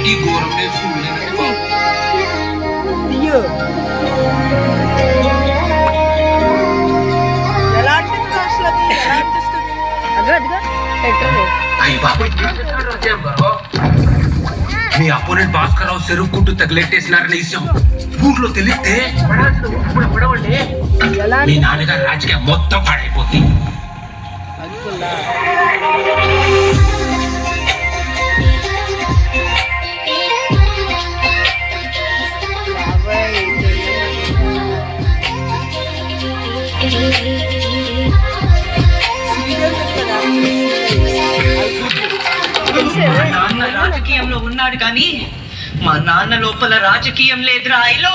ఈ ఘోరం నేను చూడలేనండి బాబు. అయ్యో ఎలా అనిపిస్తుంది అసలు అది ఎలా అనిపిస్తుంది అదిగో అదిగో పెట్రోల్ అయ్యి బాబు మీ అపోనెంట్ భాస్కర్ రావు చెరుక్కుంటూ తగిలెట్టేసినారనే విషయం ఊర్లో తెలిస్తే ఎలా మీ నాన్నగారు రాజకీయం మొత్తం పాడైపోతుంది. అనుకున్నా మా నాన్న రాజకీయంలో ఉన్నాడు కానీ మా నాన్న లోపల రాజకీయం లేదురా. ఐలో